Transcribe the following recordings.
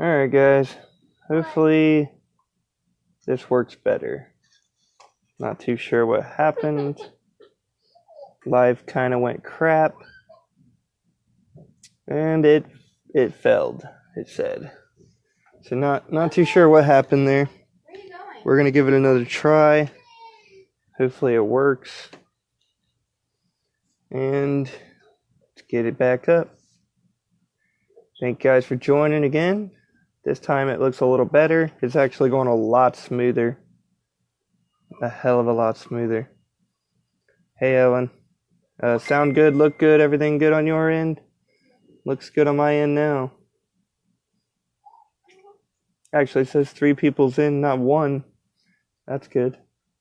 Alright guys, hopefully this works better. Not too sure what happened. Live kind of went crap. And it failed, it said. So not too sure what happened there. Where are you going? We're going to give it another try. Hopefully it works. And let's get it back up. Thank you guys for joining again. This time it looks a little better. It's actually going a lot smoother. A hell of a lot smoother. Hey Ellen. Sound good, look good, everything good on your end? Looks good on my end now. Actually, it says 3 people's in, not 1. That's good.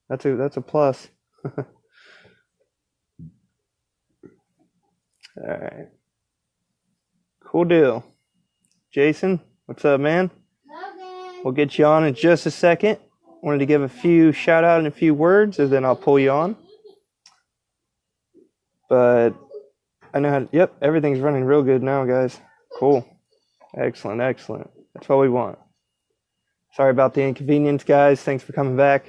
That's a plus. Alright. Cool deal. Jason, what's up, man? Logan. We'll get you on in just a second. Wanted to give a few shout out and a few words, and then I'll pull you on. But I know how to, yep, everything's running real good now, guys. Cool. Excellent. That's what we want. Sorry about the inconvenience, guys. Thanks for coming back.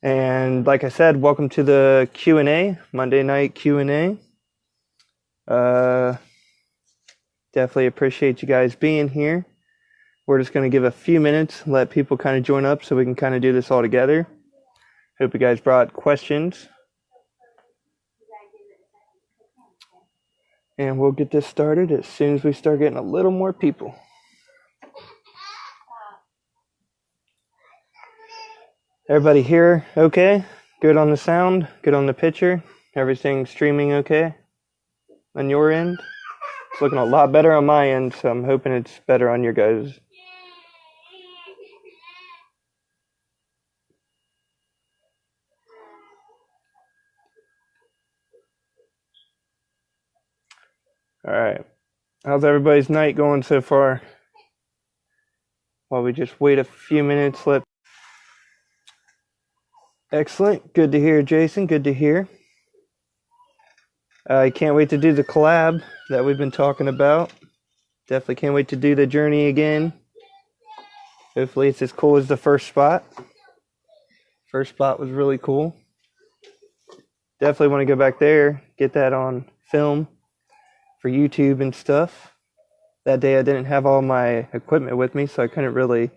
And like I said, welcome to the Q&A, Monday night Q&A. Definitely appreciate you guys being here. We're just going to give a few minutes, let people kind of join up so we can kind of do this all together. Hope you guys brought questions. And we'll get this started as soon as we start getting a little more people. Everybody here okay? Good on the sound? Good on the picture? Everything streaming okay on your end? It's looking a lot better on my end, so I'm hoping it's better on your guys'. Alright. How's everybody's night going so far? While we just wait a few minutes, Excellent. Good to hear, Jason. Good to hear. I can't wait to do the collab that we've been talking about. Definitely can't wait to do the journey again. Hopefully it's as cool as the first spot. First spot was really cool. Definitely want to go back there, get that on film for YouTube and stuff. That day I didn't have all my equipment with me, so I couldn't really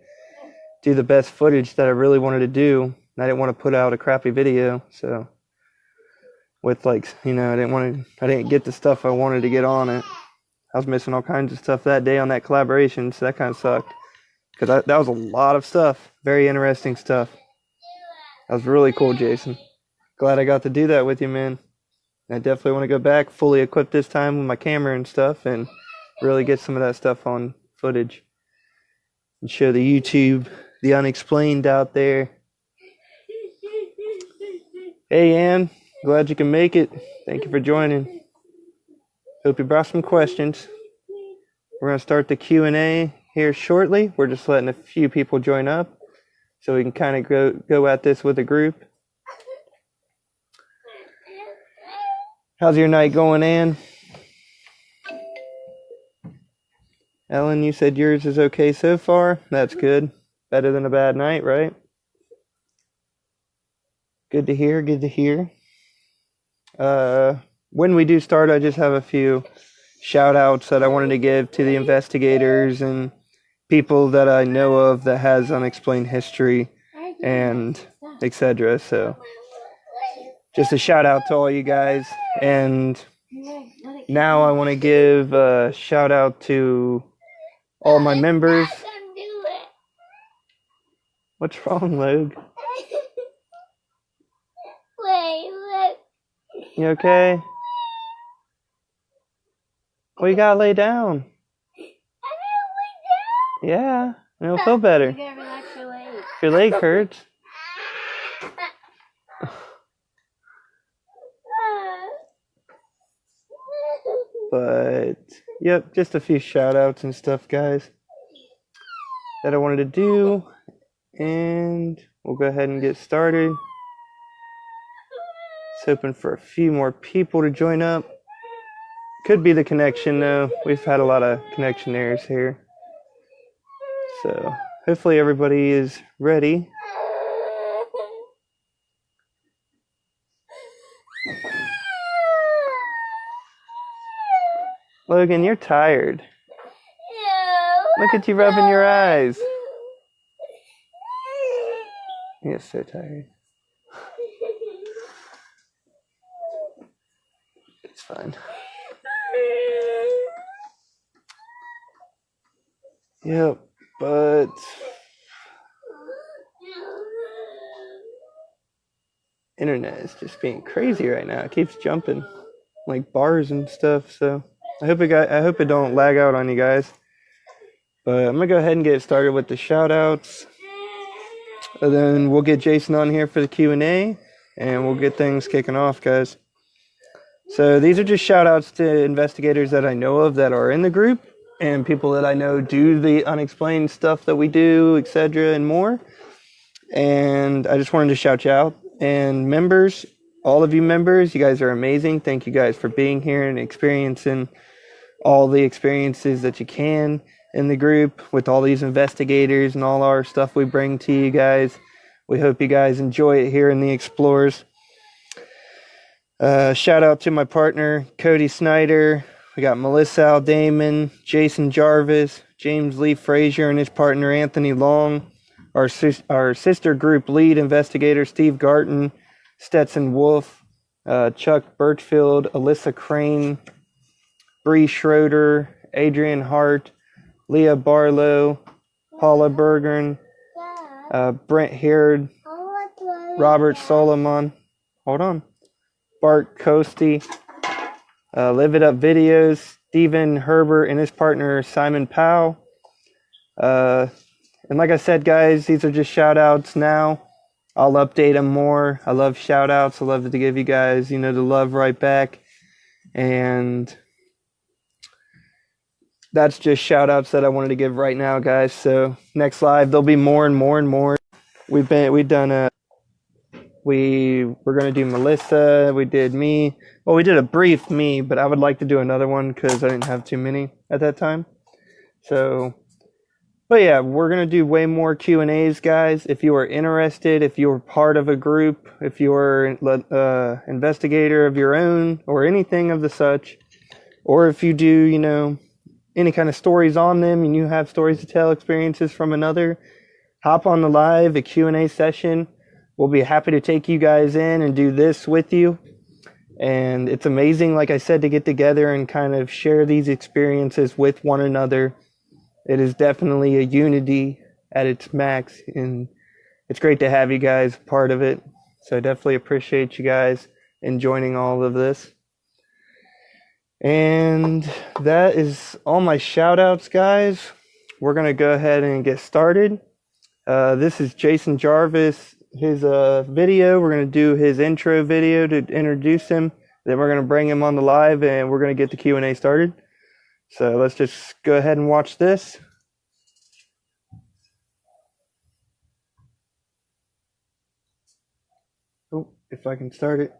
do the best footage that I really wanted to do. I didn't want to put out a crappy video, so with I didn't get the stuff I wanted to get on it. I was missing all kinds of stuff that day on that collaboration, so that kind of sucked. Because that was a lot of stuff. Very interesting stuff. That was really cool, Jason. Glad I got to do that with you, man. I definitely want to go back fully equipped this time with my camera and stuff and really get some of that stuff on footage. And show the YouTube, the unexplained out there. Hey, Ann. Glad you can make it. Thank you for joining. Hope you brought some questions. We're going to start the Q&A here shortly. We're just letting a few people join up so we can kind of go at this with a group. How's your night going, Ann? Ellen, you said yours is okay so far. That's good. Better than a bad night, right? Good to hear. Good to hear. When we do start, I just have a few shout outs that I wanted to give to the investigators and people that I know of that has unexplained history and etc. So just a shout out to all you guys. And now I want to give a shout out to all my members. What's wrong, Logue? You okay? Well, you gotta lay down. Yeah, and it'll feel better. You gotta relax your leg. If your leg hurts. But, yep, just a few shout outs and stuff, guys, that I wanted to do. And we'll go ahead and get started. Just hoping for a few more people to join up. Could be the connection, though. We've had a lot of connection errors here. So hopefully everybody is ready. Logan, you're tired. Look at you rubbing your eyes. You're so tired. It's fine. Yep, but internet is just being crazy right now. It keeps jumping like bars and stuff. So I hope it don't lag out on you guys. But I'm gonna go ahead and get started with the shout outs. And then we'll get Jason on here for the Q&A and we'll get things kicking off, guys. So these are just shout outs to investigators that I know of that are in the group and people that I know do the unexplained stuff that we do, etc. and more. And I just wanted to shout you out. And members, all of you members, you guys are amazing. Thank you guys for being here and experiencing all the experiences that you can in the group with all these investigators and all our stuff we bring to you guys. We hope you guys enjoy it here in the Explorers. Shout out to my partner, Cody Snyder. We got Melissa Aldamon, Jason Jarvis, James Lee Frazier and his partner, Anthony Long. Our sister group lead investigator, Steve Garton, Stetson Wolf, Chuck Birchfield, Alyssa Crane, Bree Schroeder, Adrian Hart, Leah Barlow, Paula Bergern, Brent Heard, Robert Solomon, Bart Coasty, Live It Up Videos, Stephen Herbert and his partner Simon Powell. And like I said, guys, these are just shout outs now. I'll update them more. I love shout outs. I love to give you guys, the love right back. And that's just shout outs that I wanted to give right now, guys. So next live, there'll be more and more and more. We're gonna do Melissa. We did me. Well, we did a brief me, but I would like to do another one because I didn't have too many at that time. So, but yeah, we're gonna do way more Q&As, guys. If you are interested, if you're part of a group, if you're an investigator of your own or anything of the such, or if you do, any kind of stories on them and you have stories to tell, experiences from another, hop on the live, a Q&A session. We'll be happy to take you guys in and do this with you. And it's amazing, like I said, to get together and kind of share these experiences with one another. It is definitely a unity at its max, and it's great to have you guys part of it. So I definitely appreciate you guys in joining all of this. And that is all my shout outs, guys. We're going to go ahead and get started. This is Jason Jarvis, his video. We're going to do his intro video to introduce him. Then we're going to bring him on the live and we're going to get the Q&A started. So let's just go ahead and watch this. Oh, if I can start it.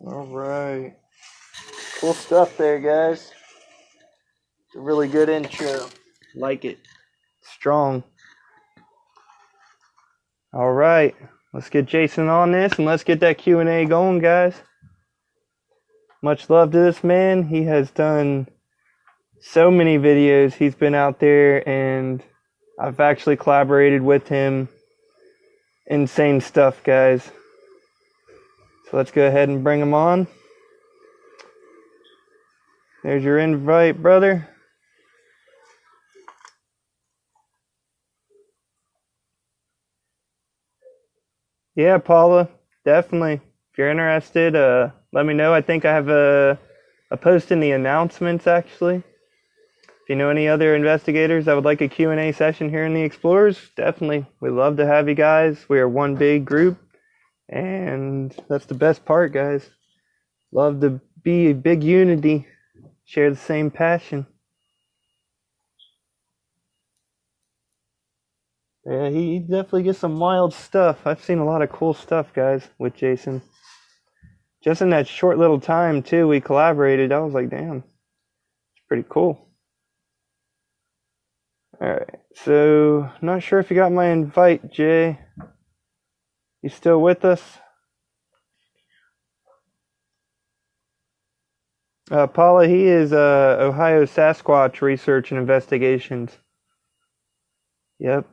All right. Cool stuff there, guys. It's a really good intro. Like it. Strong. All right. Let's get Jason on this and let's get that Q&A going, guys. Much love to this man. He has done so many videos. He's been out there and I've actually collaborated with him insane stuff, guys. So let's go ahead and bring them on. There's your invite, brother. Yeah, Paula, definitely. If you're interested, let me know. I think I have a post in the announcements, actually. If you know any other investigators that would like a Q&A session here in the Explorers, definitely. We'd love to have you guys. We are one big group, and that's the best part, guys. Love to be a big unity, share the same passion. Yeah, he definitely gets some wild stuff. I've seen a lot of cool stuff, guys, with Jason. Just in that short little time, too, we collaborated. I was like, damn, it's pretty cool. All right, so not sure if you got my invite, Jay. You still with us? Paula, he is Ohio Sasquatch Research and Investigations. Yep.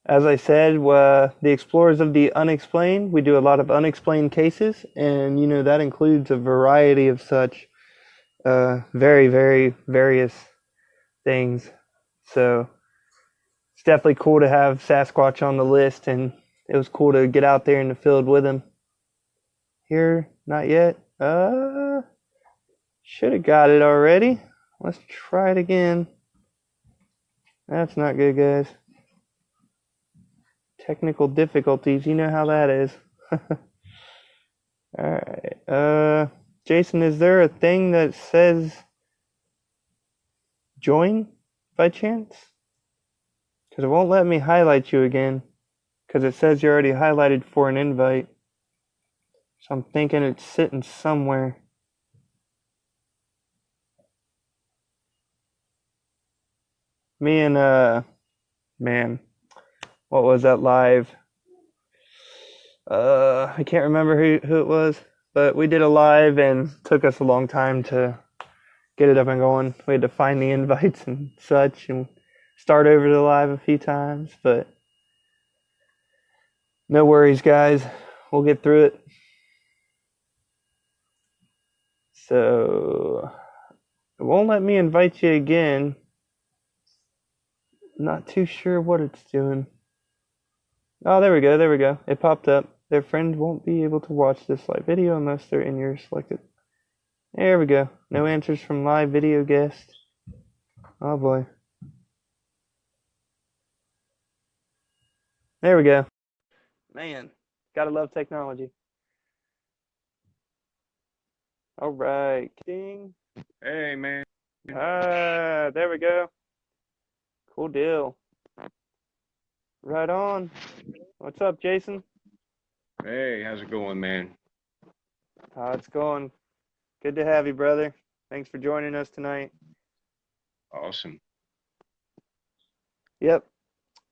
As I said, the Explorers of the Unexplained, we do a lot of unexplained cases, and that includes a variety of such very, very various things. So it's definitely cool to have Sasquatch on the list, and it was cool to get out there in the field with him. Here, not yet. Should have got it already. Let's try it again. That's not good, guys. Technical difficulties, you know how that is. Alright. Jason, is there a thing that says join by chance? Because it won't let me highlight you again. Because it says you're already highlighted for an invite. So I'm thinking it's sitting somewhere. Me and, man, what was that live? I can't remember who it was, but we did a live and took us a long time to get it up and going. We had to find the invites and such and start over the live a few times, but no worries, guys. We'll get through it. So it won't let me invite you again. Not too sure what it's doing. Oh, there we go. It popped up. Their friend won't be able to watch this live video unless they're in your selected. There we go. No answers from live video guest. Oh boy. There we go. Man, gotta love technology. All right, King. Hey, man. There we go. Cool deal. Right on. What's up, Jason? Hey, how's it going, man? How it's going? Good to have you, brother. Thanks for joining us tonight. Awesome. Yep.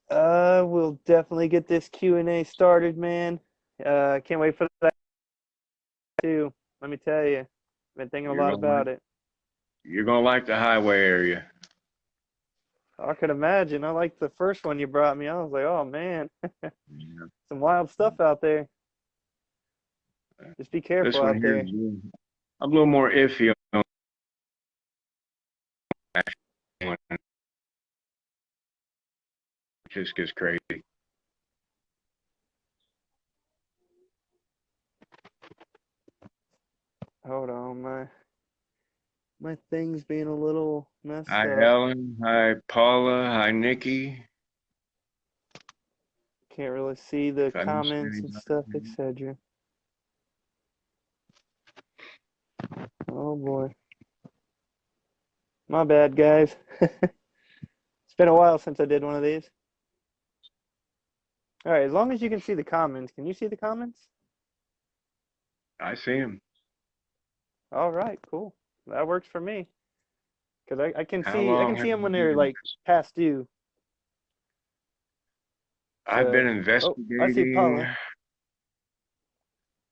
We'll definitely get this Q&A started, man. Can't wait for that too. Let me tell you, I've been thinking a lot about it. You're gonna like the highway area. I could imagine. I liked the first one you brought me. I was like, oh man, Yeah. some wild stuff out there. Just be careful This one out here there. is a little more iffy on it. Just gets crazy. Hold on, my thing's being a little messed Hi, up. Ellen. Hi, Paula. Hi, Nikki. Can't really see the If I missed comments and stuff, etc. Oh boy. My bad, guys. It's been a while since I did one of these. All right, as long as you can see the comments. Can you see the comments? I see him. All right, cool. That works for me. Because I can How see long have them when you they're been like past due. I've been Oh, I see investigating Paula.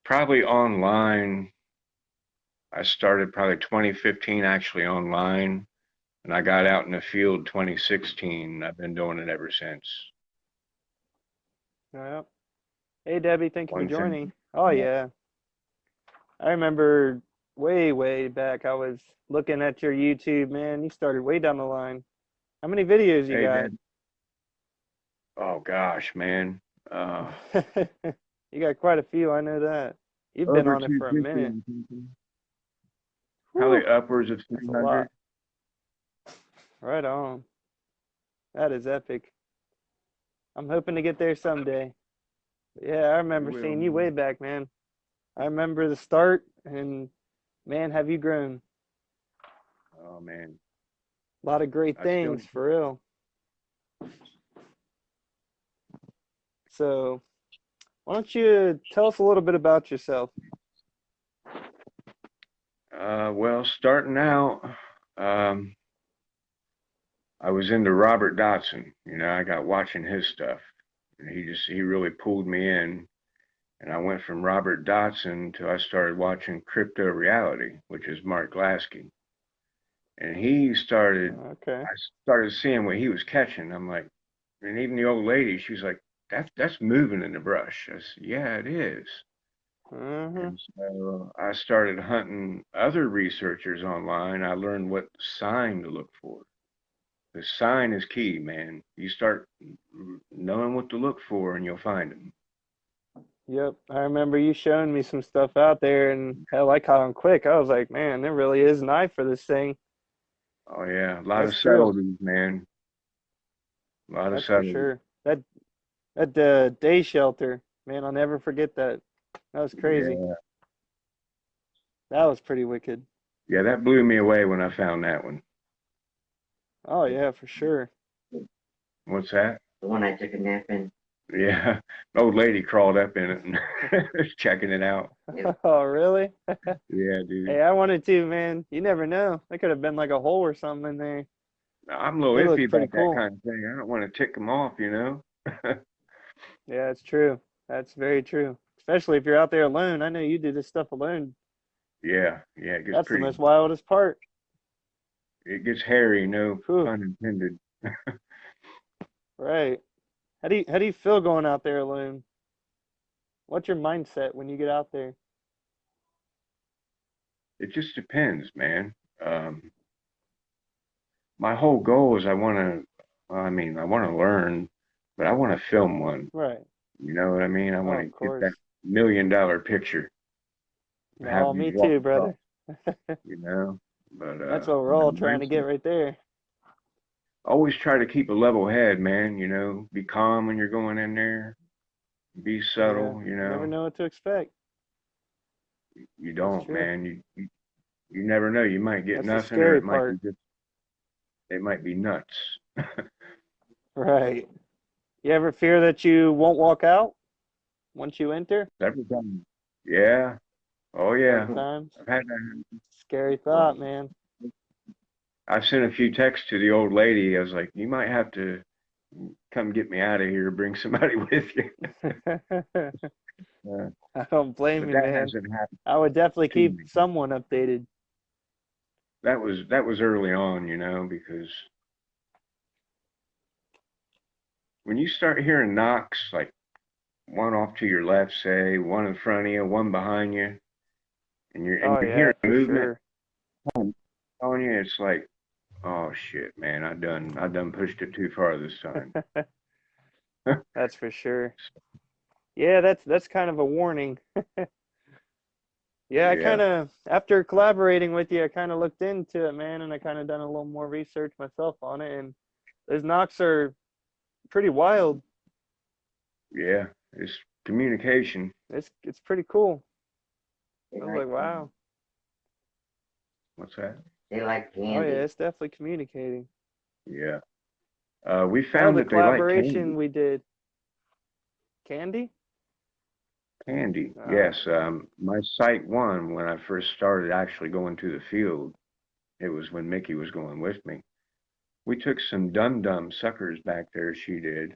probably online. I started probably 2015 actually online, and I got out in the field 2016. I've been doing it ever since. Yeah. Hey, Debbie, thank you for One thing. joining. Oh, yeah. I remember way, way back, I was looking at your YouTube, man. You started way down the line. How many videos you Hey, got? Dad. Oh gosh, man. Uh, You got quite a few, I know that. You've been over on it for a 250, minute. I'm thinking. Whew, Probably upwards of that's a 300. lot. Right on. That is epic. I'm hoping to get there someday. But yeah, I You remember will, seeing you way man. back, man. I remember the start, and man, have you grown. Oh man. A lot of great I still. things, for real. So, why don't you tell us a little bit about yourself? Well, starting out, um, I was into Robert Dotson. You know, I got watching his stuff, and he really pulled me in. And I went from Robert Dotson to I started watching Crypto Reality, which is Mark Glassky. And Okay. I started seeing what he was catching. I'm like, and even the old lady, she was like, that's moving in the brush. I said, yeah, it is. Mm-hmm. And so I started hunting other researchers online. I learned what sign to look for. The sign is key, man. You start knowing what to look for, and you'll find them. Yep. I remember you showing me some stuff out there, and hell, I caught on quick. I was like, man, there really is an eye for this thing. Oh yeah, a lot of That's true. subtleties, man. A lot of That's for subtleties. sure. That day shelter, man, I'll never forget that. That was crazy. Yeah, That was pretty wicked. yeah, that blew me away when I found that one. Oh yeah, for sure. What's that? The one I took a nap in. Yeah, an old lady crawled up in it and was checking it out. Yep. Oh, really? Yeah, dude. Hey, I wanted to, man. You never know. There could have been like a hole or something in there. I'm a little They iffy look pretty about that cool. kind of thing. I don't want to tick them off, you know? Yeah, it's true. That's very true. Especially if you're out there alone. I know you do this stuff alone. Yeah, yeah, That's the most wildest part. it gets hairy, no Whew. pun intended. Right. How do you feel going out there alone? What's your mindset when you get out there? It just depends, man. Um, my whole goal is I want to learn, but I want to film one. Right. You know what I mean? I Oh, want to of get course. that $1 million picture, have No, these me walk too, across, brother. you know? But That's what we're all my trying to get mindset, right there. always try to keep a level head, man, you know, be calm when you're going in there, be Yeah. subtle, you You never know. know what to expect. You That's don't, true. man. You never know. You might get That's the nothing or scary part. it might be nuts. Right. You ever fear that you won't walk out once you enter? Every time. Yeah. Oh yeah. Sometimes. I've had that. Scary thought, man. I've sent a few texts to the old lady. I was like, you might have to come get me out of here, bring somebody with you. Uh, I don't blame but you, that man. hasn't happened I would definitely to keep me. someone updated. That was early on, you know, because when you start hearing knocks, like one off to your left, say, one in front of you, one behind you, and Oh you're yeah, hearing for movement sure. on you, it's like, oh shit, man, I done pushed it too far this time. That's for sure. Yeah, that's kind of a warning. Yeah, I kind Yeah, of after collaborating with you, I kind of looked into it, man, and I kind of done a little more research myself on it, and those knocks are pretty wild. yeah, it's communication. It's pretty cool. They I was like, like wow. What's that? they like Oh yeah, candy. it's definitely communicating. Yeah. We Oh, found the that they like collaboration candy. we did. Candy? Candy, Oh, yes. My site one, when I first started actually going to the field, it was when Mickey was going with me. We took some dum-dum suckers back there, she did,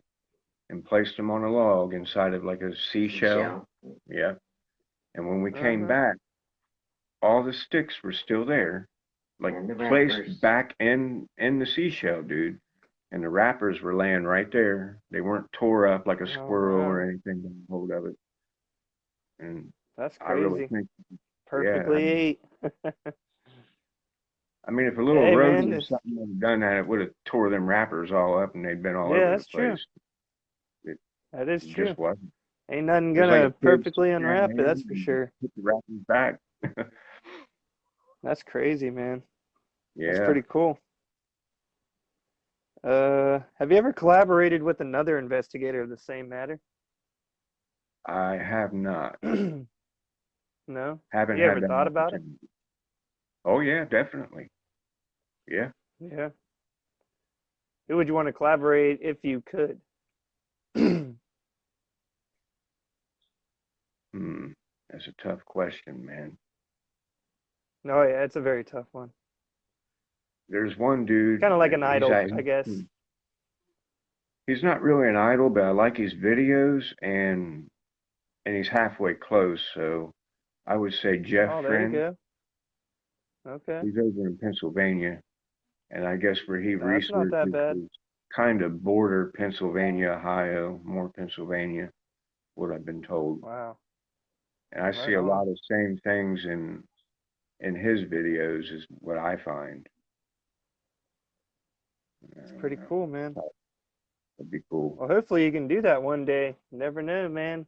and placed them on a log inside of like a seashell. Seashell. Yeah. And when we came uh-huh. back, all the sticks were still there, like And the placed wrappers. back in the seashell, dude. and the wrappers were laying right there. They weren't tore up like a Oh, squirrel wow. or anything to hold of it. And That's I really crazy. think, yeah, Perfectly ate. I mean, if a little Hey, man. rodent or something had done that, it would have tore them wrappers all up and they'd been all Yeah, over the that's true. place. It That is true. just wasn't. Ain't nothing It was like gonna a kid perfectly sitting there in unwrap the it, that's hand for and sure. put the wrappers back. That's crazy, man. That's Yeah, pretty cool. Have you ever collaborated with another investigator of the same matter? I have not. No? Haven't You ever had that thought about it? opportunity. Oh yeah, definitely. Yeah. Yeah. Who would you want to collaborate if you could? Hmm. That's a tough question, man. No, yeah, it's a very tough one. There's one dude. Kind of like an He's idol, I guess. he's not really an idol, but I like his videos, and he's halfway close. So I would say Jeff Oh, there you Friend. go. Okay. He's over in Pennsylvania, and I guess where he That's not that researches bad. is kind of border Pennsylvania, Ohio, more Pennsylvania, what I've been told. Wow. And I see Right a on. lot of same things in his videos is what I find. It's pretty cool, man. That'd be cool. Well, hopefully you can do that one day. You never know, man.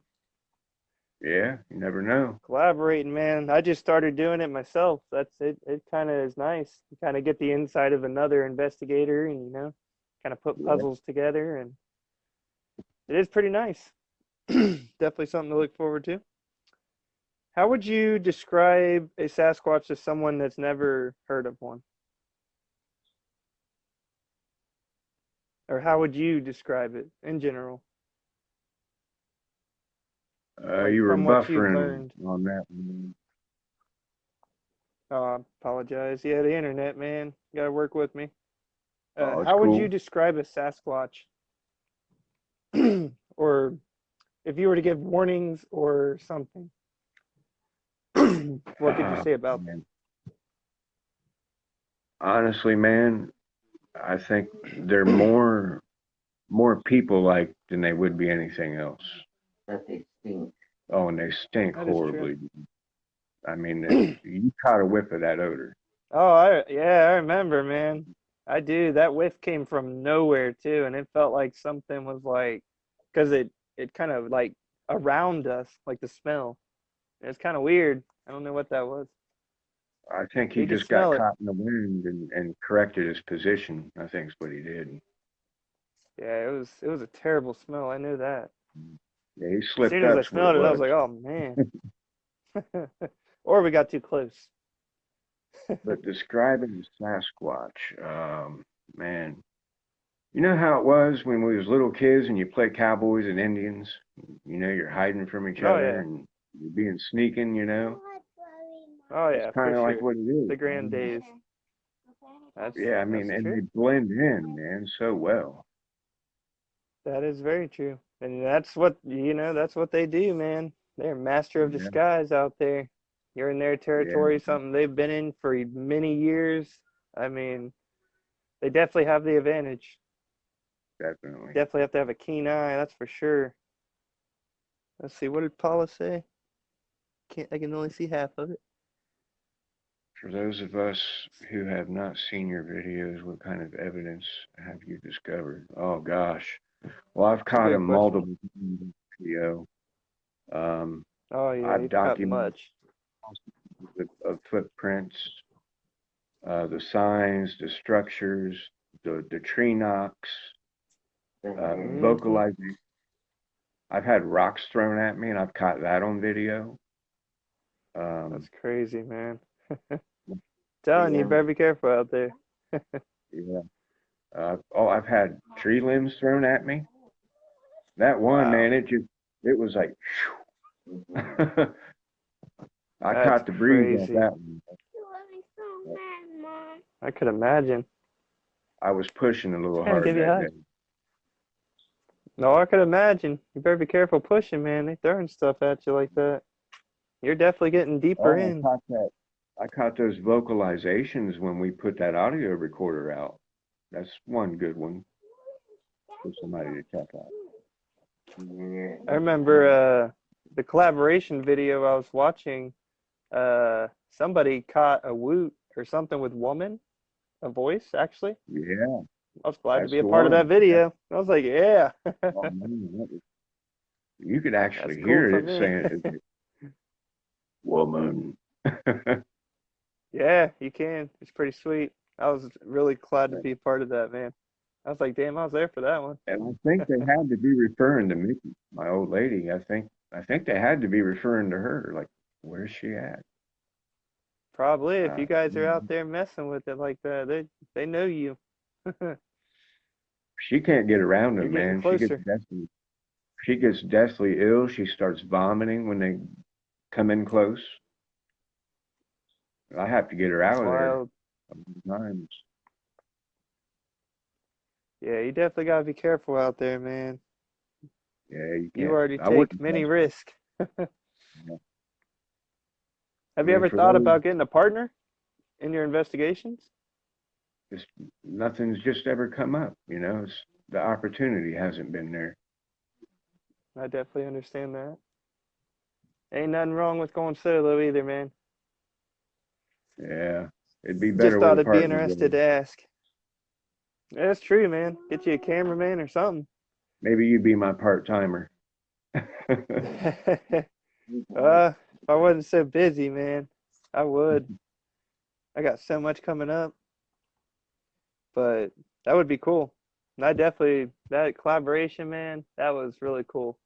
Yeah, you never know. Collaborating, man. I just started doing it myself. That's it. It kind of is nice. You kind of get the insight of another investigator and, kind of put Yeah. puzzles together. And it is pretty nice. Definitely something to look forward to. How would you describe a Sasquatch to someone that's never heard of one? Or how would you describe it in general? Like You were from what you've buffering learned. on that one. Oh, I apologize. Yeah, the internet, man. You gotta work with me. Oh, it's How would you cool. describe a Sasquatch? Or if you were to give warnings or something, what could you say about them? Man. Honestly, man, I think they're more people like than they would be anything else. But they stink. Oh, and they stink That is true. horribly. I mean, you caught a whiff of that odor. Oh, yeah, I remember, man. I do. That whiff came from nowhere too, and it felt like something was like, because it kind of like around us, like the smell. It's kind of weird. I don't know what that was. I think he You could just got smell it. caught in the wind and corrected his position. I think is what he did. Yeah, it was a terrible smell. I knew that. Yeah, he As soon slipped as I up's what it smelled it, I was was. like, oh man. Or we got too close. But describing the Sasquatch, man, you know how it was when we was little kids and you play cowboys and Indians? You're hiding from each Oh other yeah. and you're being sneaking. Oh That's yeah, kind for of like sure. what it is. The grand days. That's Yeah, I mean, that's and they true. blend in, man, so well. That is very true. And that's what they do, man. They're master of Yeah, disguise out there. You're in their yeah, territory, something they've been in for many years. I mean, they definitely have the advantage. definitely. Definitely have to have a keen eye, that's for sure. Let's see, what did Paula say? I can only see half of it. For those of us who have not seen your videos, what kind of evidence have you discovered? Oh gosh. Well, I've It's a caught good him question. multiple times in video. Um, Oh yeah, I've you've caught documented much. of footprints, the signs, the structures, the tree knocks, Hmm. vocalizing. I've had rocks thrown at me, and I've caught that on video. That's Um, crazy, man. Telling you, Yeah. better be careful out there. yeah. I've had tree limbs thrown at me. That one, Wow, man, it was like, Mhm. I that's caught the breeze off crazy. that one. I could imagine. I was pushing a little Trying to hard give you a that hug. day. No, I could imagine. You better be careful pushing, man. They throwing stuff at you like that. You're definitely getting deeper Oh, in. I caught those vocalizations when we put that audio recorder out. That's one good one. for somebody to check out. I remember the collaboration video I was watching. Somebody caught a woot or something with woman, a voice actually. Yeah, I was glad to that's be a the part of that one. Yeah. video. I was like, yeah, Oh, man, you could that's actually cool hear for it me. saying, "Woman." Yeah, you can. It's pretty sweet. I was really glad to be a part of that, man. I was like, damn, I was there for that one. And I think they had to be referring to Mickey, my old lady. I think they had to be referring to her. Like, where's she at? Probably if you guys are out Mm, there messing with it like that, they know you. she can't get around You're them, getting man. closer. She gets deathly ill. She starts vomiting when they come in close. I have to get her That's out of there wild. sometimes. Yeah, you definitely gotta be careful out there, man. Yeah, you You can't. already I take wouldn't many trust her. risks. You know. I Have you mean, ever for thought those, about getting a partner in your investigations? just nothing's just ever come up. The opportunity hasn't been there. I definitely understand that. Ain't nothing wrong with going solo either, man. Yeah, it'd be Just better with thought a it'd be partner. interested to ask. Yeah, that's true, man. Get you a cameraman or something. Maybe you'd be my part timer. If I wasn't so busy, man, I would. I got so much coming up, but that would be cool. And I definitely, that collaboration, man, that was really cool.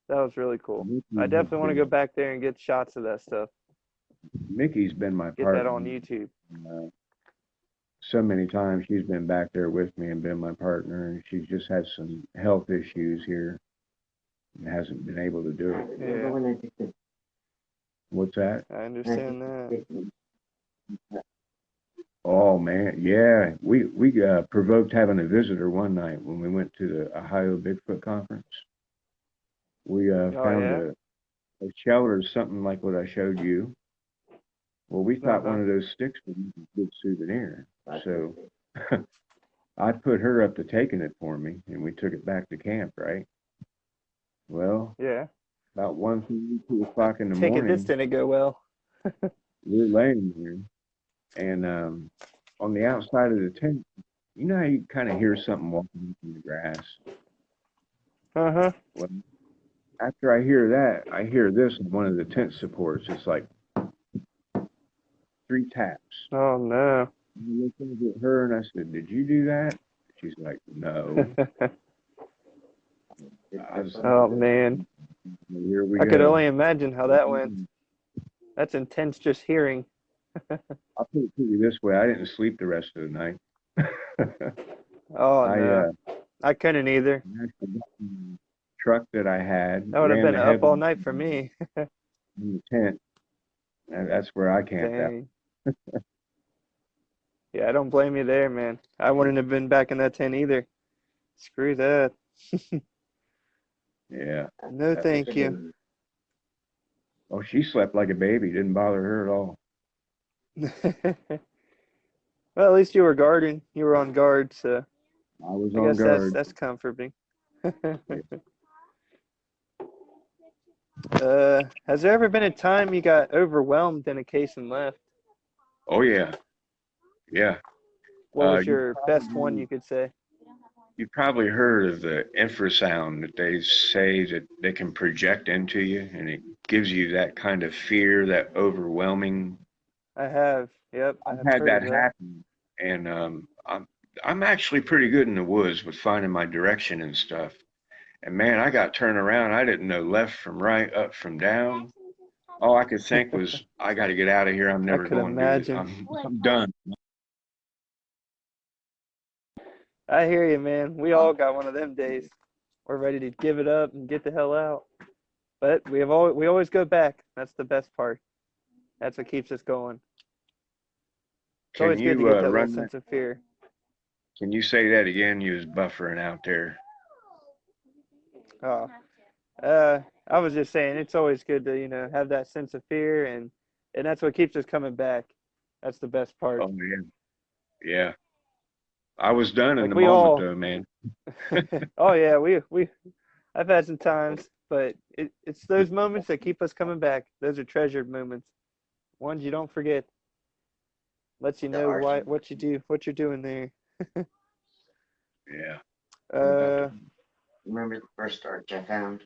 That was really cool. I Mickey has definitely want to go been back there and get shots of that stuff. Mickey's been my Get that partner. on YouTube. Uh, so many times she's been back there with me and been my partner, and she's just had some health issues here and hasn't been able to do it. Remember Yeah, when I did the What's that? I understand that. Oh man, yeah. We provoked having a visitor one night when we went to the Ohio Bigfoot conference. We Oh, found yeah? a shelter, something like what I showed you. Well, we thought Uh-huh. one of those sticks would be a good souvenir. So I put her up to taking it for me, and we took it back to camp, right? Well, Yeah. about 1, 2 o'clock in the Take it, this morning, didn't go well. we're laying here, and on the outside of the tent, you know how you kind of hear something walking in the grass? Uh-huh. Well, after I hear that, I hear this on one of the tent supports. It's like 3 taps. Oh, no. I looked over at her and I said, "Did you do that?" She's like, "No." I was like, Oh, man. "Well, here we I could go." only imagine how that went. That's intense just hearing. I'll put it to you this way: I didn't sleep the rest of the night. Oh, I no. I couldn't either. actually got in the truck that I had, That would have ran been the up all headlights night for me. in the tent, and that's where I camped out. Dang. Yeah, I don't blame you there, man. I wouldn't have been back in that tent either. Screw that. Yeah. No, That was, thank you. oh, she slept like a baby. Didn't bother her at all. Well, at least you were guarding. You were on guard, so I was I on guess that's guard. that's comforting. Yeah. Has there ever been a time you got overwhelmed in a case and left? Oh yeah, yeah. What was You your best one you could say? you probably heard of the infrasound that they say that they can project into you, and it gives you that kind of fear, that overwhelming. I have. Yep, I I've have had heard that of that. happen, and I'm actually pretty good in the woods with finding my direction and stuff. And man, I got turned around. I didn't know left from right, up from down. All I could think was, I got to get out of here. I'm I never could going to do this. imagine. I'm done. I hear you, man. We all got one of them days. We're ready to give it up and get the hell out. But we always go back. That's the best part. That's what keeps us going. It's Can always good to you get that little run that? sense of fear. Can you say that again? You was buffering out there. Oh, I was just saying it's always good to, have that sense of fear and that's what keeps us coming back. That's the best part. Oh yeah, yeah. I was done in Like the we moment all, though, man. oh yeah, I've had some times, but it's those moments that keep us coming back. Those are treasured moments, ones you don't forget. Lets you The know arch. what you do, what you're doing there. Yeah. I'm about to. Uh, Remember the first arch I found?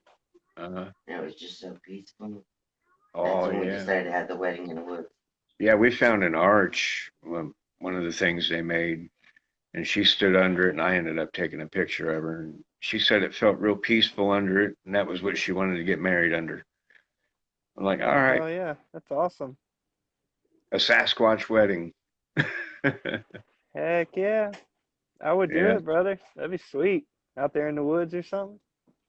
Uh, And it was just so peaceful. That's oh when we yeah. decided to have the wedding in the woods. Yeah, we found an arch, one of the things they made, and she stood under it, and I ended up taking a picture of her. And she said it felt real peaceful under it, and that was what she wanted to get married under. I'm like, all right, oh yeah, that's awesome. a Sasquatch wedding. Heck yeah, I would do Yeah. it, brother. That'd be sweet. Out there in the woods or something.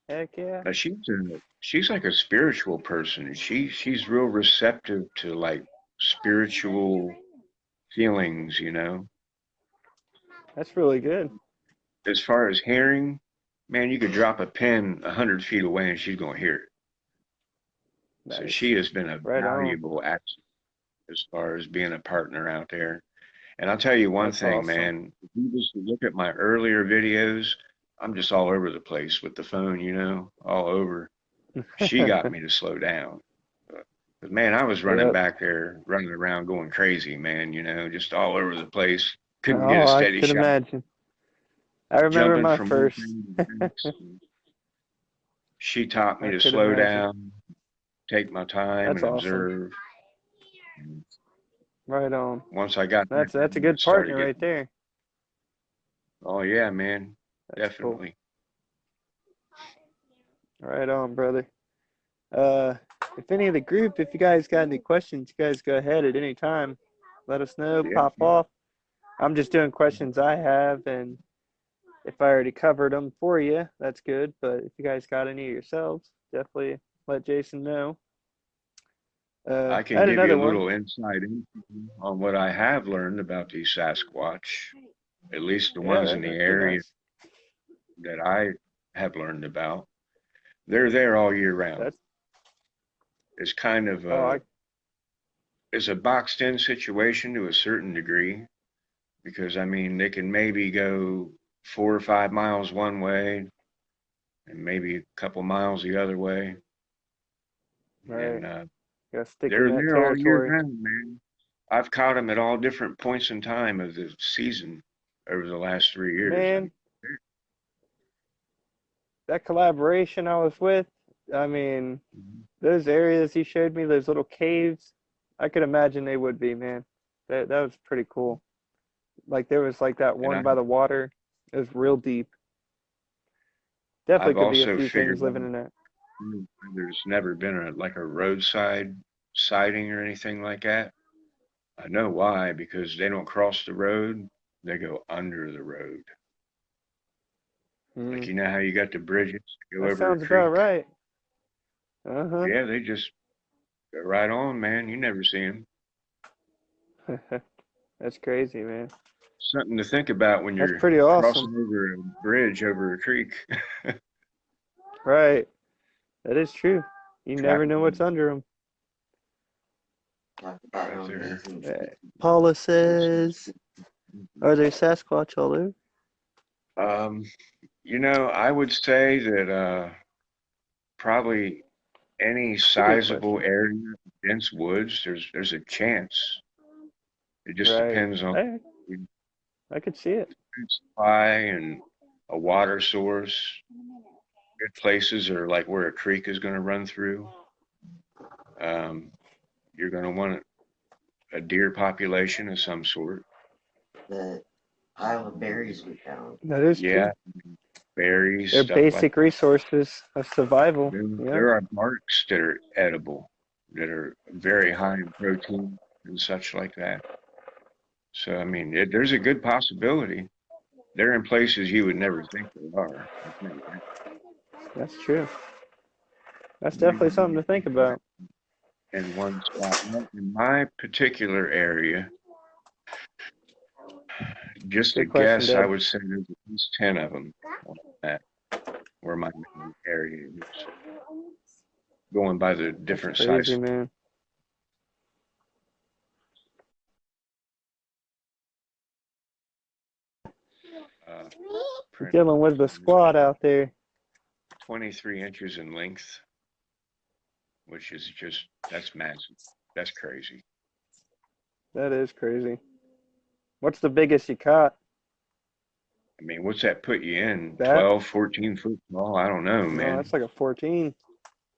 Heck yeah. Now she's like a spiritual person. She's real receptive to like spiritual feelings, you know. That's really good. As far as hearing, man, you could drop a pin 100 feet away and she's gonna hear it. So Nice. she has been a Right on. valuable asset as far as being a partner out there. And I'll tell you one That's thing, awesome. man. If you just look at my earlier videos, I'm just all over the place with the phone, you know, all over. She got me to slow down. But man, I was running Yep. back there, running around, going crazy, man, you know, just all over the place. Couldn't get a Oh, I steady could shot, imagine. I remember jumping my from one first. thing to the next. She taught me I to could slow imagine. down, take my time, That's and awesome. observe. And Right on. once I got that, That's a it good started partner right getting, there. oh yeah, man, That's cool. definitely. Right on, brother. Uh, if any of the group, if you guys got any questions, you guys go ahead at any time. Let us know. Yeah, Pop off. I'm just doing questions I have, and if I already covered them for you, that's good. But if you guys got any yourselves, definitely let Jason know. I I can had give you another a one. little insight on what I have learned about these Sasquatch, at least the Yeah, ones in the that'd be area nice. that I have learned about. They're there all year round. That's It's kind of oh, I it's a boxed in situation to a certain degree because I mean they can maybe go 4 or 5 miles one way and maybe a couple miles the other way, right. and Gotta stick in they're that there all year territory. round, man. I've caught them at all different points in time of the season over the last 3 years. I mean, Man, that collaboration I was with, I mean, those areas he showed me, those little caves, I could imagine they would be, man. That was pretty cool. Like there was like that and one by the water. It was real deep. Definitely I've could be a also few figured things living out in that. there's never been a roadside sighting or anything like that. I know why, because they don't cross the road, they go under the road. Like Mm, you know how you got the bridges that go that over a sounds about creek? right. Uh-huh. Yeah, they just go right on, man. You never see them. That's crazy, man. Something to think about when That's you're pretty awesome. crossing over a bridge over a creek. Right. That is true. You never Traffic know what's under them. Talk about right how there. amazing Paula Yes. says, are there Sasquatch all over? Um, I would say that probably any It's a good sizable question. area, dense woods, there's a chance. It just Right. depends on I could see it. food supply and a water source. Good places are like where a creek is going to run through. Um, you're going to want a deer population of some sort. the pile of berries we found. That is Yeah, true. berries, They're stuff like basic resources of survival. that. Yep. There are barks that are edible, that are very high in protein and such like that. So, I mean, there's a good possibility. They're in places you would never think they are. I'll tell you that. That's true. That's Maybe definitely something to think about. in one spot. In my particular area, just a Good question, guess, I Dad. would say there's at least 10 of them on that, where my main area is, going by the That's different crazy, size. man. different. Dealing with the squad out there. 23 inches in length, which is just, that's massive. That's crazy. That is crazy. What's the biggest you caught? I mean, what's that put you in? That? 12, 14 foot tall? I don't know, No, man. that's like a 14.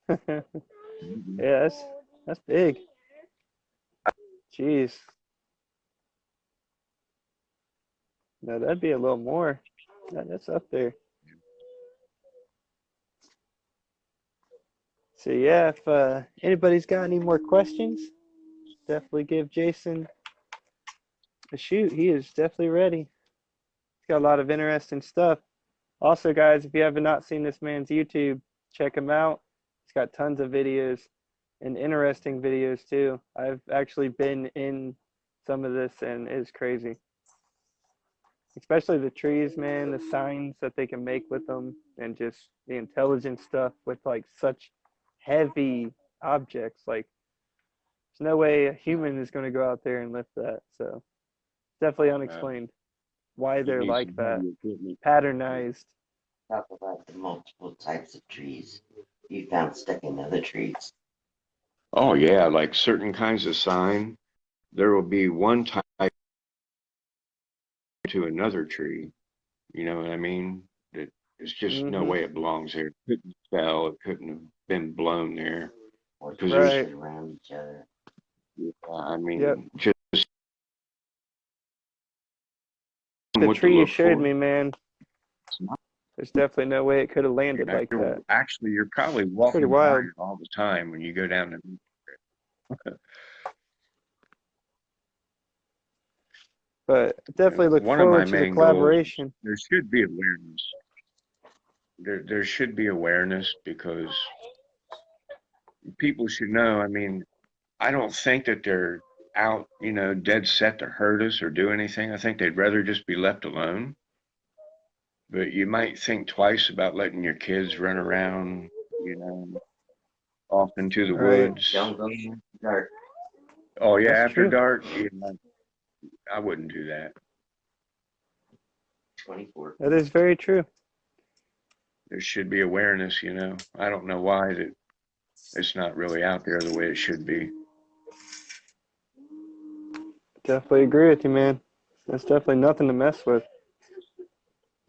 Yeah, Mhm. that's big. Jeez. No, that'd be a little more. That's up there. So yeah, if anybody's got any more questions, definitely give Jason a shoot. He is definitely ready. He's got a lot of interesting stuff. Also, guys, if you have not seen this man's YouTube, check him out. He's got tons of videos and interesting videos too. I've actually been in some of this and it's crazy. Especially the trees, man, the signs that they can make with them and just the intelligent stuff with like such heavy objects. Like there's no way a human is going to go out there and lift that. So definitely unexplained why You they're need like some that. heavy equipment. Patternized. Talk about the multiple types of trees you found stuck in other trees. Oh, yeah, like certain kinds of sign, there will be one type to another tree. You know what I mean? That there's just no Mm-hmm. way it belongs there. It couldn't fell. It couldn't have been blown there. Or Because Right. twisted around each other. I mean, Yep. just The what to tree you look showed for. me, man, It's not, there's definitely no way it could have landed like that. actually, you're probably Pretty walking by wild. it all the time when you go down the. But definitely look One of my forward to the main goals, collaboration. there should be awareness. There should be awareness because people should know. I mean, I don't think that they're out, dead set to hurt us or do anything. I think they'd rather just be left alone. But you might think twice about letting your kids run around, you know, off into the Right. woods. Don't go in the dark. Oh yeah, That's after true. dark, I wouldn't do that. 24. That is very true. There should be awareness, I don't know why that it's not really out there the way it should be. Definitely agree with you, man. That's definitely nothing to mess with.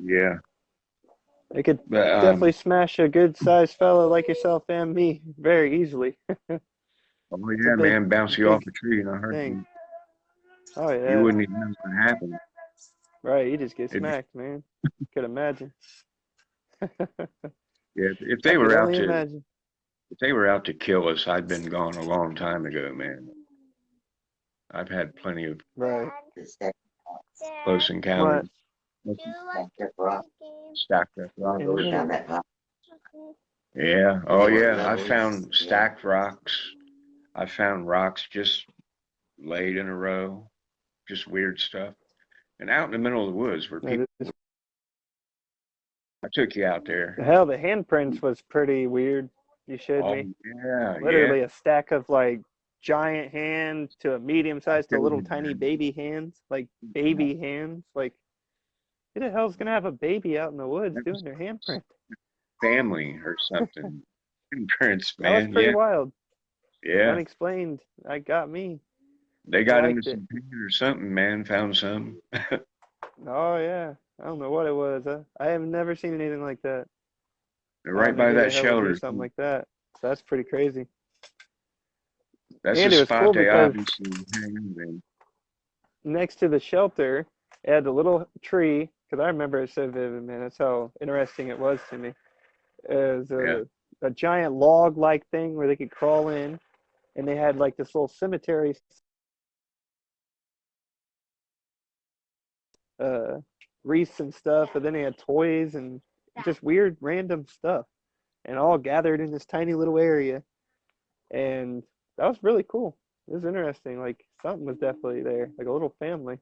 Yeah, It could but definitely smash a good sized fella like yourself and me very easily. oh It's a yeah, man, bounce you off big a tree in a thing. heartbeat. Oh You yeah. wouldn't even know what happened. Right, you just get It'd be, smacked, man. Could imagine. yeah, I could only imagine. if they were out to kill us, I'd been gone a long time ago, man. I've had plenty of Right. The stack close What? encounters. stacked up rock. Stacked up You rocks. go Mhm. down that path. Yeah. Oh Short yeah. I levels. found Yeah. stacked rocks. I found rocks just laid in a row, just weird stuff. And out in the middle of the woods where people, That is, I took you out there. hell, the handprints was pretty weird. You showed Oh me. yeah, Literally a stack of like giant hands to a medium sized to little tiny baby hands. Like baby hands. Like who the hell's gonna have a baby out in the woods That was doing their handprint? family or something. Prince, That was man. pretty Yeah, wild. yeah. Unexplained. I got me. They I got into liked it. some paint or something, man. Found some. Oh yeah. I don't know what it was. I have never seen anything like that. They're I right don't know by who the that hell would do shelter. something like that. So that's pretty crazy. That's And a it was spot cool they because obviously hang out in. next to the shelter, it had a little tree. Because I remember it so vivid, man. That's how interesting it was to me. It was Yeah. a giant log-like thing where they could crawl in, and they had like this little cemetery wreaths and stuff, but then they had toys and just weird random stuff, and all gathered in this tiny little area. And that was really cool. It was interesting. Like something was definitely there, like a little family.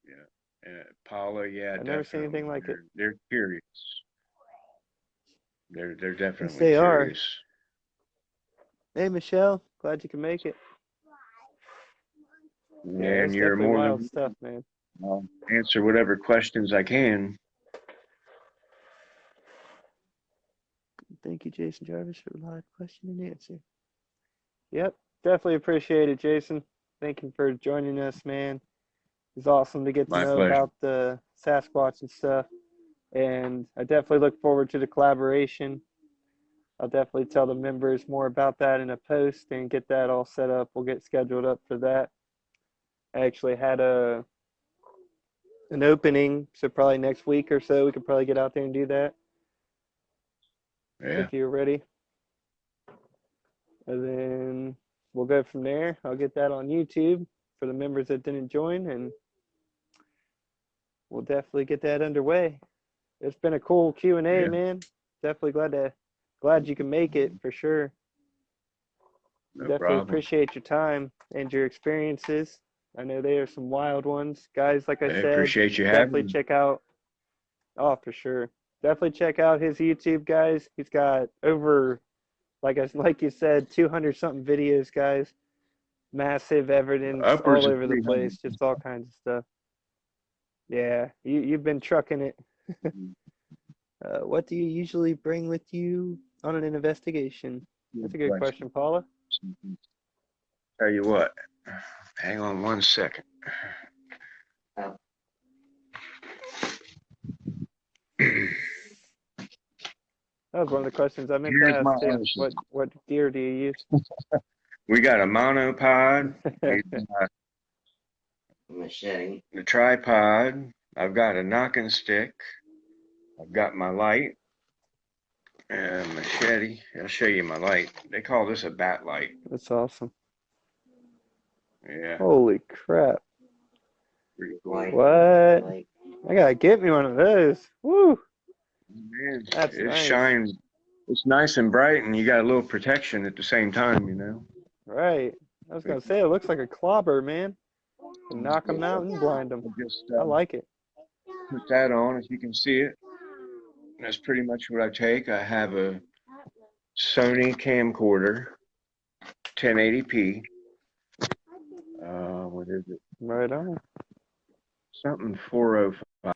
Yeah. Paula, yeah, I've never seen definitely. anything like it. They're curious. They're Yes, definitely they are. curious. Hey, Michelle, glad you can make it. Yeah, And it's you're definitely more wild than stuff, man. I'll answer whatever questions I can. Thank you, Jason Jarvis, for the live question and answer. Yep, definitely appreciate it, Jason. Thank you for joining us, man. It's awesome to get to My know pleasure. about the Sasquatch and stuff. And I definitely look forward to the collaboration. I'll definitely tell the members more about that in a post and get that all set up. We'll get scheduled up for that. I actually had an opening, so probably next week or so we could probably get out there and do that Yeah. if you're ready. And then we'll go from there. I'll get that on YouTube for the members that didn't join, and we'll definitely get that underway. It's been a cool Q&A, Yeah. man. Definitely glad you can make it for sure. No Definitely problem. appreciate your time and your experiences. I know they are some wild ones. Guys, like I said, appreciate you definitely having me. check out, oh, for sure. Definitely check out his YouTube, guys. He's got over, like you said, 200 something videos, guys. Massive evidence Upwards all of over the 300. place, just all kinds of stuff. Yeah, you've been trucking it. What do you usually bring with you on an investigation? That's a good question, Paula. Tell you what, hang on 1 second. Oh. That was one of the questions I meant to Here's my ask too. answer. What gear do you use? We got a monopod, we got Machete. the tripod, I've got a knocking stick, I've got my light, and machete. I'll show you my light. They call this a bat light. That's awesome. Yeah, Holy crap. pretty cool. White. What? Like, I gotta get me one of those. Woo! Man, That's it nice. shines. It's nice and bright, and you got a little protection at the same time, you know. Right. I was gonna say it looks like a clobber, man. Can knock them out and blind them. Just I like it. put that on if you can see it. That's pretty much what I take. I have a Sony camcorder, 1080p. What is it? Right on. Something 405.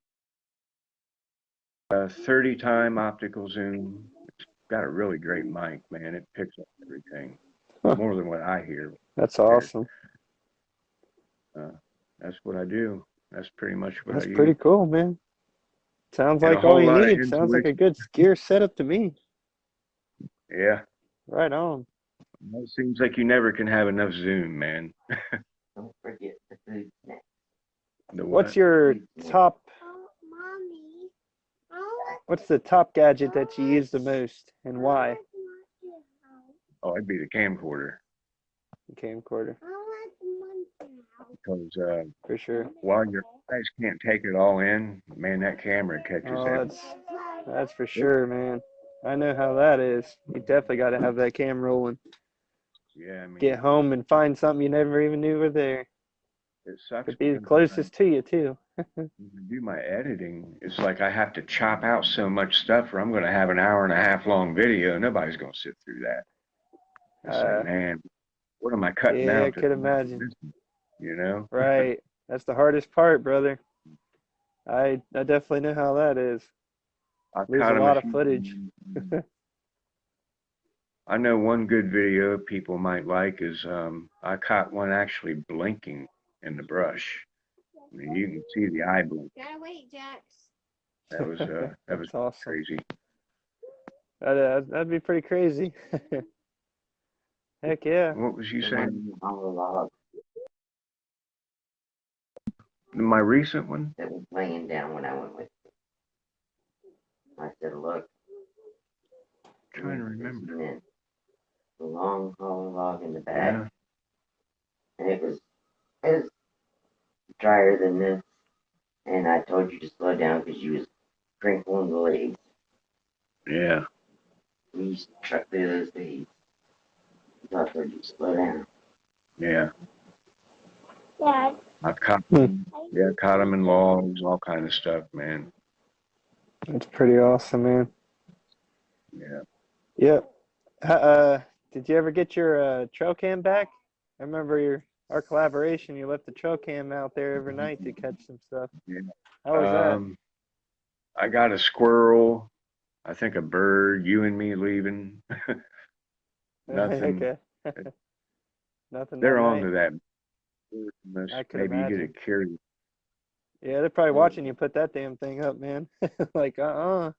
30 time optical zoom. It's got a really great mic, man. It picks up everything. Huh. More than what I hear. That's awesome. That's what I do. That's pretty much what That's I pretty use. cool, man. Sounds And a like all whole you lot of need. Sounds like a good gear setup to me. Yeah. Right on. It seems like you never can have enough zoom, man. don't forget the food snack. The What's what? your top, Mommy. what's the top gadget that you use the most and why? Oh, I'd be the camcorder. The camcorder, Because for sure. while your eyes can't take it all in, man, that camera catches Oh, everything. that's for sure, man. I know how that is. You definitely got to have that cam rolling. Yeah, I mean, Get home and find something you never even knew were there. it sucks. Could be the because closest to you too. when I do my editing, it's like I have to chop out so much stuff, or I'm going to have an hour and a half long video. Nobody's going to sit through that. It's like, man, what am I cutting Yeah, out? I could imagine. You know? Right. That's the hardest part, brother. I definitely know how that is. I've Lose caught a 'em lot a of few footage. times. I know one good video people might like is I caught one actually blinking in the brush. I mean, you can see the eye blink. Gotta wait, Jax. That was That's awesome. crazy. That'd be pretty crazy. Heck yeah. What was you The saying? one on the log My recent one? that was laying down when I went with you. I said, look. I'm trying to remember. And then the long hollow log in the back. Yeah. And it was drier than this. And I told you to slow down because you was crinkling the leaves. Yeah. We used to truck through those leaves. So I told you to slow down. Yeah. Dad. I've caught them. Yeah, caught them in logs, all kind of stuff, man. That's pretty awesome, man. Yeah. Yep. Did you ever get your trail cam back? I remember our collaboration. You left the trail cam out there every night to catch some stuff. Yeah. How was that? I got a squirrel. I think a bird, you and me leaving. Nothing. Okay. Nothing that They're on night. to that. Unless I could maybe you get imagine. it curious. Yeah, they're probably watching you put that damn thing up, man. Like, Unless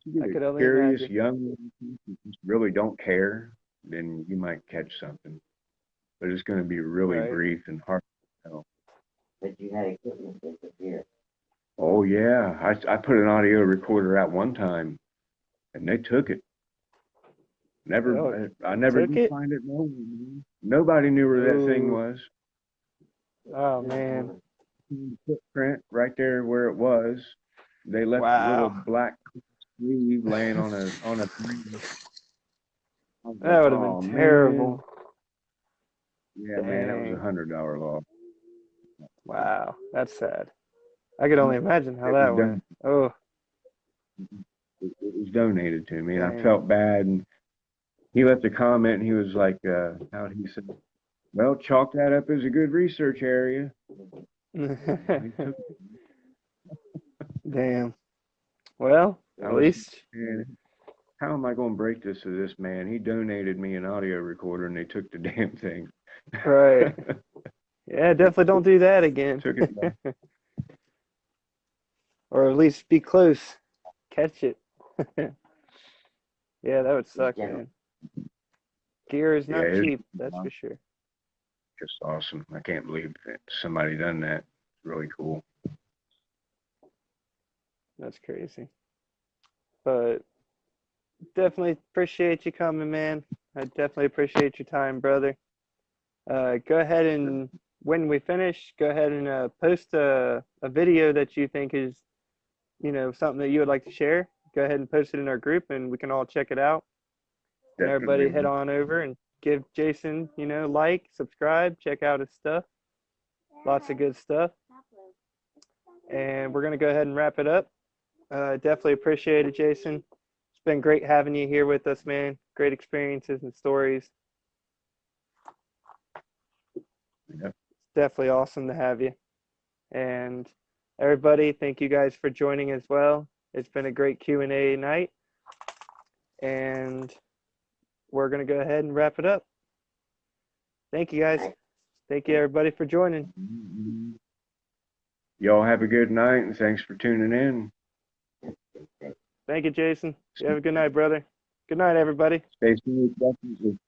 you I get could a only curious imagine. young one who just really don't care, then you might catch something. But it's going to be really Right. brief and hard to tell. But you had equipment disappear. Oh yeah, I put an audio recorder out one time, and they took it. Oh, I never took did it? find it. No, nobody knew where that thing Oh, was. oh man. Footprint right there where it was. They left a little Wow. black sleeve laying on a. I was like, That would have been oh man, terrible. yeah, man, that was Dang. $100 loss. Wow. That's sad. I could only imagine how It was that went. done. Oh, It was donated to me, and I dang. felt bad. And he left a comment, and he was like, how he said, "Well, chalk that up as a good research area." Well, he took it. Damn. Well, I at was, least, man, how am I going to break this to this man? He donated me an audio recorder, and they took the damn thing. right. Yeah, definitely don't do that again. Took it back. Or at least be close. Catch it. Yeah, that would You suck, get man. Gear is Yeah, not it's cheap, that's for sure. just awesome. I can't believe that somebody done that. It's really cool. That's crazy. But definitely appreciate you coming, man. I definitely appreciate your time, brother. Go ahead and when we finish, go ahead and post a video that you think is, something that you would like to share. Go ahead and post it in our group and we can all check it out. And Definitely. everybody head on over and give Jason, like, subscribe, check out his stuff. Lots of good stuff. And we're going to go ahead and wrap it up. Definitely appreciate it, Jason. It's been great having you here with us, man. Great experiences and stories. Yep. It's definitely awesome to have you. And everybody, thank you guys for joining as well. It's been a great Q&A night. And we're going to go ahead and wrap it up. Thank you, guys. Thank you, everybody, for joining. Y'all have a good night, and thanks for tuning in. Thank you, Jason. You have a good night, brother. Good night, everybody. Stay safe, definitely.